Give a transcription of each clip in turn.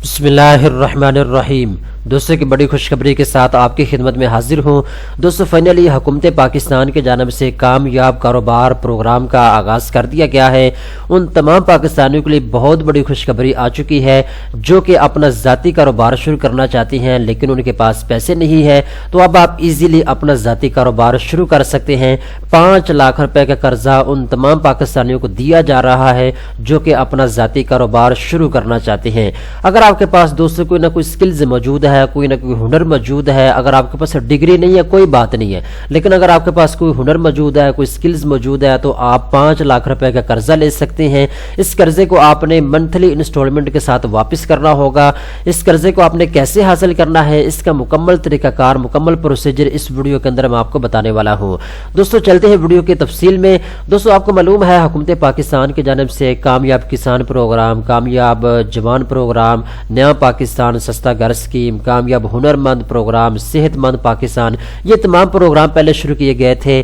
بسم اللہ الرحمن الرحیم۔ دوستوں کی بڑی خوشخبری کے ساتھ آپ کی خدمت میں حاضر ہوں۔ دوستو فائنلی حکومت پاکستان کی جانب سے کامیاب کاروبار پروگرام کا آغاز کر دیا گیا ہے۔ ان تمام پاکستانیوں کے لیے بہت بڑی خوشخبری آ چکی ہے جو کہ اپنا ذاتی کاروبار شروع کرنا چاہتی ہیں لیکن ان کے پاس پیسے نہیں ہے، تو اب آپ ایزیلی اپنا ذاتی کاروبار شروع کر سکتے ہیں۔ 5 لاکھ روپے کا قرضہ ان تمام پاکستانیوں کو دیا جا رہا ہے جو کہ اپنا ذاتی کاروبار شروع کرنا چاہتے ہیں۔ اگر آپ کے پاس دوستوں کوئی نہ کوئی سکلز موجود ہے، کوئی نہ کوئی ہنر موجود ہے، اگر آپ کے پاس ڈگری نہیں ہے کوئی بات نہیں ہے، لیکن اگر آپ کے پاس کوئی ہنر موجود ہے، کوئی سکلز موجود ہے تو آپ 5 لاکھ روپے کا قرضہ لے سکتے ہیں۔ اس قرضے کو آپ نے منتھلی انسٹالمنٹ کے ساتھ واپس کرنا ہوگا۔ اس قرضے کو آپ نے کیسے حاصل کرنا ہے، اس کا مکمل طریقہ کار، مکمل پروسیجر اس ویڈیو کے اندر میں آپ کو بتانے والا ہوں۔ دوستو چلتے ہیں ویڈیو کی تفصیل میں۔ دوستو آپ کو معلوم ہے حکومت پاکستان کی جانب سے کامیاب کسان پروگرام، کامیاب جوان پروگرام، نیا پاکستان سستا گھر اسکیم، کامیاب ہنرمند پروگرام، صحت مند پاکستان، یہ تمام پروگرام پہلے شروع کیے گئے تھے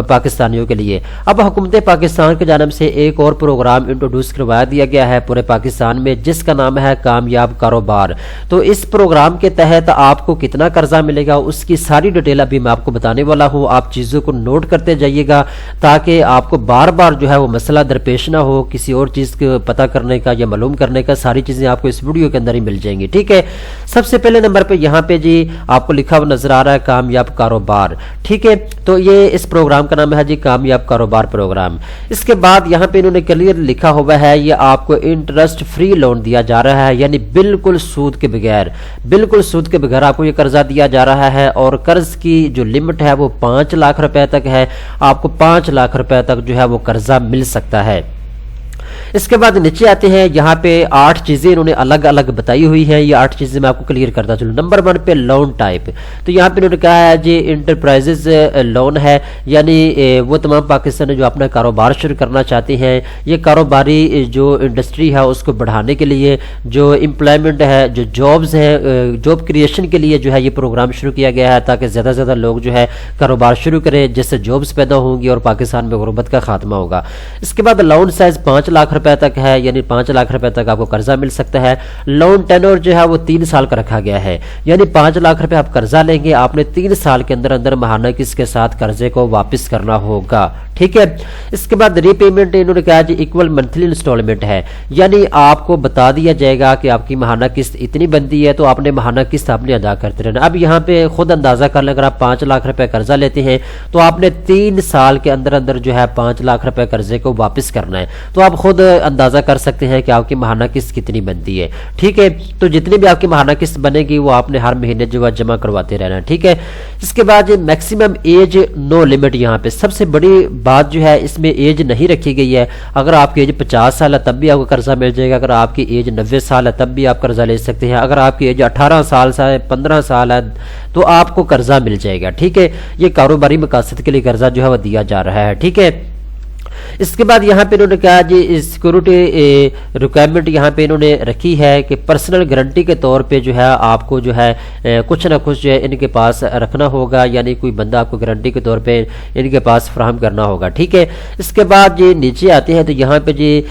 پاکستانیوں کے لیے۔ اب حکومت پاکستان کی جانب سے ایک اور پروگرام انٹروڈیوس کروایا دیا گیا ہے پورے پاکستان میں جس کا نام ہے کامیاب کاروبار۔ تو اس پروگرام کے تحت آپ کو کتنا قرضہ ملے گا اس کی ساری ڈیٹیل ابھی میں آپ کو بتانے والا ہوں۔ آپ چیزوں کو نوٹ کرتے جائیے گا تاکہ آپ کو بار بار جو ہے وہ مسئلہ درپیش نہ ہو کسی اور چیز کو پتہ کرنے کا یا معلوم کرنے کا۔ ساری چیزیں آپ کو اس ویڈیو کے اندر ہی مل جائیں گی، ٹھیک ہے۔ سب سے پہلے نمبر پہ یہاں پہ جی آپ کو لکھا ہوا نظر آ رہا ہے کامیاب کاروبار، ٹھیک ہے۔ تو یہ اس پروگرام کا نام ہے جی کامیاب کاروبار پروگرام۔ اس کے بعد یہاں پہ انہوں نے کلیئر لکھا ہوا ہے یہ آپ کو انٹرسٹ فری لون دیا جا رہا ہے، یعنی بالکل سود کے بغیر، بالکل سود کے بغیر آپ کو یہ قرضہ دیا جا رہا ہے، اور قرض کی جو لمٹ ہے وہ 5 لاکھ روپے تک ہے۔ آپ کو 5 لاکھ روپے تک جو ہے وہ قرضہ مل سکتا ہے۔ اس کے بعد نیچے آتے ہیں، یہاں پہ 8 چیزیں انہوں نے الگ الگ بتائی ہوئی ہیں۔ یہ 8 چیزیں میں آپ کو کلیئر کرتا چلوں۔ نمبر 1 پہ لون ٹائپ، تو یہاں پہ انہوں نے کہا ہے جی انٹرپرائزز لون ہے، یعنی وہ تمام پاکستانی جو اپنا کاروبار شروع کرنا چاہتے ہیں، یہ کاروباری جو انڈسٹری ہے اس کو بڑھانے کے لیے، جو امپلائمنٹ ہے، جو جابز ہیں، جاب کریشن کے لیے جو ہے یہ پروگرام شروع کیا گیا ہے تاکہ زیادہ سے زیادہ لوگ جو ہے کاروبار شروع کریں جس سے جابز پیدا ہوں گی اور پاکستان میں غربت کا خاتمہ ہوگا۔ اس کے بعد لون سائز 5 لاکھ روپے تک ہے، یعنی 5 لاکھ روپے تک آپ کو قرضہ مل سکتا ہے۔ لون ٹینور جو ہے وہ 3 سال کا رکھا گیا ہے، یعنی 5 لاکھ روپے آپ قرضہ لیں گے، آپ نے 3 سال کے اندر اندر ماہانہ قسط کے ساتھ قرضے کو واپس کرنا ہوگا، ٹھیک ہے۔ اس کے بعد ری پیمنٹ انہوں نے کہا جی ایکول منتھلی انسٹالمنٹ ہے، یعنی آپ کو بتا دیا جائے گا کہ آپ کی ماہانہ قسط اتنی بنتی ہے تو آپ نے ماہانہ قسط آپ نے ادا کرتے رہنا۔ اب یہاں پہ خود اندازہ کر لیں، اگر آپ 5 لاکھ روپے قرضہ لیتے ہیں تو آپ نے 3 سال کے اندر اندر جو ہے 5 لاکھ روپے قرضے کو واپس کرنا ہے، تو آپ خود اندازہ کر سکتے ہیں کہ آپ کی ماہانہ قسط کتنی بنتی ہے، ٹھیک ہے۔ تو جتنی بھی آپ کی ماہانہ قسط بنے گی وہ آپ نے ہر مہینے جو ہے جمع کرواتے رہنا ہے، ٹھیک ہے۔ اس کے بعد میکسیمم ایج نو لمٹ، یہاں پہ سب سے بڑی بات جو ہے اس میں ایج نہیں رکھی گئی ہے۔ اگر آپ کی ایج 50 سال ہے تب بھی آپ کو قرضہ مل جائے گا، اگر آپ کی ایج 90 سال ہے تب بھی آپ قرضہ لے سکتے ہیں، اگر آپ کی ایج 18 سال ہے 15 سال ہے تو آپ کو قرضہ مل جائے گا، ٹھیک ہے۔ یہ کاروباری مقاصد کے لیے قرضہ جو ہے وہ دیا جا رہا ہے، ٹھیک ہے۔ اس کے بعد یہاں پہ انہوں نے کہا جی سیکورٹی ریکوائرمنٹ یہاں پہ انہوں نے رکھی ہے کہ پرسنل گارنٹی کے طور پہ جو ہے آپ کو جو ہے کچھ نہ کچھ جو ہے ان کے پاس رکھنا ہوگا، یعنی کوئی بندہ آپ کو گارنٹی کے طور پہ ان کے پاس فراہم کرنا ہوگا، ٹھیک ہے۔ اس کے بعد جی نیچے آتے ہیں تو یہاں پہ جی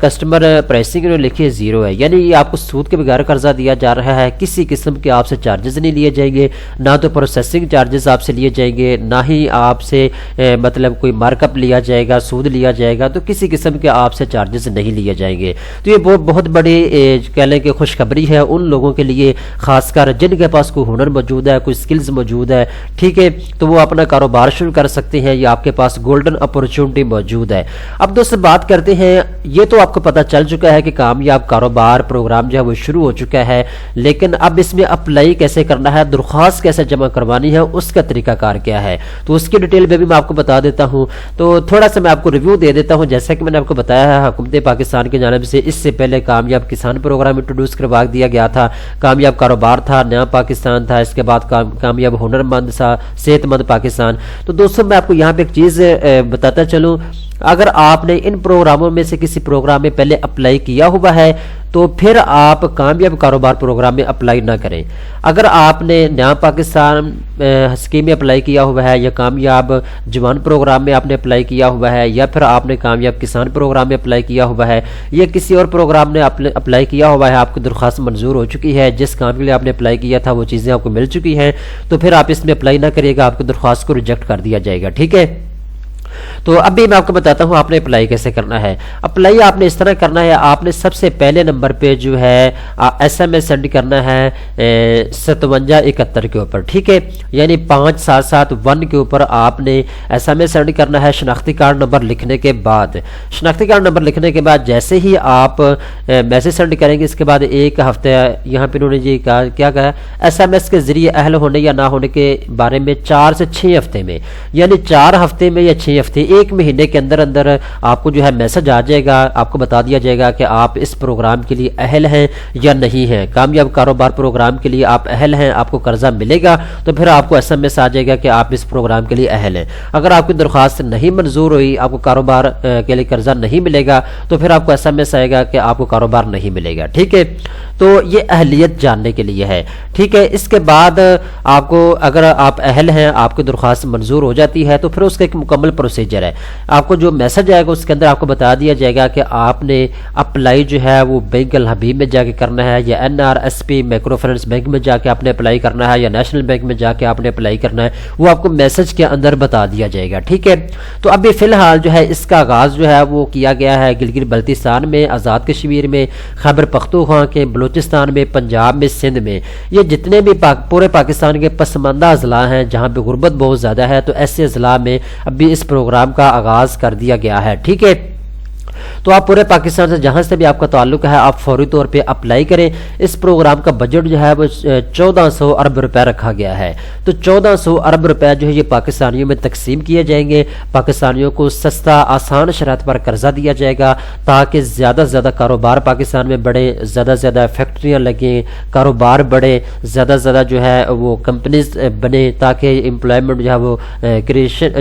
کسٹمر پرائسنگ انہوں نے لکھی ہے 0 ہے، یعنی یہ آپ کو سود کے بغیر قرضہ دیا جا رہا ہے، کسی قسم کے آپ سے چارجز نہیں لیے جائیں گے، نہ تو پروسیسنگ چارجز آپ سے لیے جائیں گے، نہ ہی آپ سے مطلب کوئی مارک اپ لیا جائے گا، سود لیا جائے گا، تو کسی قسم کے آپ سے چارجز نہیں لیے جائیں گے۔ تو یہ بہت بڑی کہہ لیں کہ خوشخبری ہے ان لوگوں کے لیے، خاص کر جن کے پاس کوئی ہنر موجود ہے، کوئی سکلز موجود ہے، ٹھیک ہے، تو وہ اپنا کاروبار شروع کر سکتے ہیں، یہ آپ کے پاس گولڈن اپورچونٹی موجود ہے۔ اب دوستو بات کرتے ہیں، یہ تو آپ کو پتہ چل چکا ہے کہ کامیاب کاروبار پروگرام جو ہے وہ شروع ہو چکا ہے، لیکن اب اس میں اپلائی کیسے کرنا ہے، درخواست کیسے جمع کروانی ہے، اس کا طریقہ کار کیا ہے، تو اس کی ڈیٹیل بھی میں آپ کو بتا دیتا ہوں۔ تو تھوڑا سا میں آپ کو ریویو دے دیتا ہوں۔ جیسا کہ میں نے آپ کو بتایا ہے حکومت پاکستان کی جانب سے اس سے پہلے کامیاب کسان پروگرام انٹروڈیوس کروا دیا گیا تھا، کامیاب کاروبار تھا، نیا پاکستان تھا، اس کے بعد کامیاب ہنرمند تھا، صحت مند پاکستان۔ تو دوستوں میں آپ کو یہاں پہ ایک چیز بتاتا چلوں، اگر آپ نے ان پروگراموں میں سے کسی پروگرام میں پہلے اپلائی کیا ہوا ہے تو پھر آپ کامیاب کاروبار پروگرام میں اپلائی نہ کریں۔ اگر آپ نے نیا پاکستان اسکیم میں اپلائی کیا ہوا ہے، یا کامیاب جوان پروگرام میں آپ نے اپلائی کیا ہوا ہے، یا پھر آپ نے کامیاب کسان پروگرام میں اپلائی کیا ہوا ہے، یا کسی اور پروگرام نے اپلائی کیا ہوا ہے، آپ کی درخواست منظور ہو چکی ہے، جس کام کے لیے آپ نے اپلائی کیا تھا وہ چیزیں آپ کو مل چکی ہیں، تو پھر آپ اس میں اپلائی نہ کریے گا، آپ کی درخواست کو ریجیکٹ کر دیا جائے گا، ٹھیک ہے۔ تو اب بھی میں آپ کو بتاتا ہوں آپ نے اپلائی کیسے کرنا ہے۔ اپلائی آپ نے اس طرح کرنا ہے، آپ نے سب سے پہلے نمبر پہ جو ہے ایس ایم ایس سینڈ کرنا ہے 5771 کے اوپر، ٹھیک ہے، یعنی 5771 کے اوپر آپ نے ایس ایم ایس سینڈ کرنا ہے شناختی کارڈ نمبر لکھنے کے بعد۔ شناختی کارڈ نمبر لکھنے کے بعد جیسے ہی آپ میسج سینڈ کریں گے، اس کے بعد ایک ہفتے یہاں پہ انہوں نے جی کیا کہا، ایس ایم ایس کے ذریعے اہل ہونے یا نہ ہونے کے بارے میں 4 سے 6 ہفتے میں، یعنی 4 ہفتے میں یا 6 ہفتے، ایک مہینے کے اندر آپ کو جو ہے میسج آ جائے گا، آپ کو بتا دیا جائے گا کہ آپ اس پروگرام کے لیے اہل ہیں یا نہیں ہیں۔ کامیاب کاروبار پروگرام کے لیے آپ اہل ہیں، آپ کو قرضہ ملے گا، تو پھر آپ کو ایس ایم ایس آ جائے گا کہ آپ اس پروگرام کے لیے اہل ہیں۔ اگر آپ کی درخواست نہیں منظور ہوئی، آپ کو کاروبار کے لیے قرضہ نہیں ملے گا، تو پھر آپ کو ایس ایم ایس آئے گا کہ آپ کو کاروبار نہیں ملے گا، ٹھیک ہے۔ تو یہ اہلیت جاننے کے لیے ہے، ٹھیک ہے۔ اس کے بعد آپ کو اگر آپ اہل ہیں، آپ کی درخواست منظور ہو جاتی ہے، تو پھر اس کا ایک مکمل پروسیجر ہے۔ آپ کو جو میسج آئے گا اس کے اندر آپ کو بتا دیا جائے گا کہ آپ نے اپلائی جو ہے وہ بینک الحبیب میں جا کے کرنا ہے، یا N R S P micro finance bank میں جا کے آپ نے اپلائی کرنا ہے، یا نیشنل بینک میں جا کے آپ نے اپلائی کرنا ہے، وہ آپ کو میسج کے اندر بتا دیا جائے گا، ٹھیک ہے۔ تو ابھی فی الحال جو ہے اس کا آغاز جو ہے وہ کیا گیا ہے گلگت بلتستان میں، آزاد کشمیر میں، خیبر پختونخوا کے، بلوچستان میں، پنجاب میں، سندھ میں، یہ جتنے بھی پورے پاکستان کے پسماندہ اضلاع ہیں جہاں پہ غربت بہت زیادہ ہے، تو ایسے اضلاع میں ابھی اس پروگرام کا آغاز کر دیا گیا ہے، ٹھیک ہے۔ تو آپ پورے پاکستان سے جہاں سے بھی آپ کا تعلق ہے آپ فوری طور پہ اپلائی کریں۔ اس پروگرام کا بجٹ جو ہے وہ 1400 ارب روپے رکھا گیا ہے، تو 1400 ارب روپے جو ہے یہ پاکستانیوں میں تقسیم کیے جائیں گے۔ پاکستانیوں کو سستا آسان شرائط پر قرضہ دیا جائے گا تاکہ زیادہ سے زیادہ کاروبار پاکستان میں بڑھے، زیادہ سے زیادہ فیکٹریاں لگیں، کاروبار بڑھے، زیادہ سے زیادہ جو ہے وہ کمپنیز بنے، تاکہ امپلائمنٹ جو ہے وہ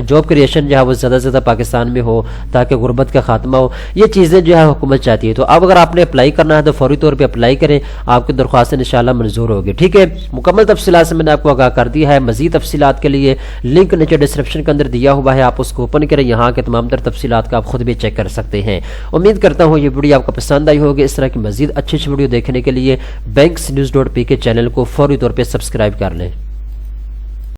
جاب کریشن جو ہے وہ زیادہ سے زیادہ پاکستان میں ہو، تاکہ غربت کا خاتمہ ہو۔ یہ چیزیں جو ہے حکومت چاہتی ہے۔ تو اب اگر آپ نے اپلائی کرنا ہے تو فوری طور پہ اپلائی کریں، آپ کی درخواست انشاءاللہ منظور ہوگی، ٹھیک ہے۔ مکمل تفصیلات سے میں نے آپ کو آگاہ کر دیا ہے۔ مزید تفصیلات کے لیے لنک نیچے ڈسکرپشن کے اندر دیا ہوا ہے، آپ اس کو اوپن کریں، یہاں کے تمام تر تفصیلات کا آپ خود بھی چیک کر سکتے ہیں۔ امید کرتا ہوں یہ ویڈیو آپ کو پسند آئی ہوگی۔ اس طرح کی مزید اچھی ویڈیو دیکھنے کے لیے بینکس نیوز .pk چینل کو فوری طور پہ سبسکرائب کر لیں۔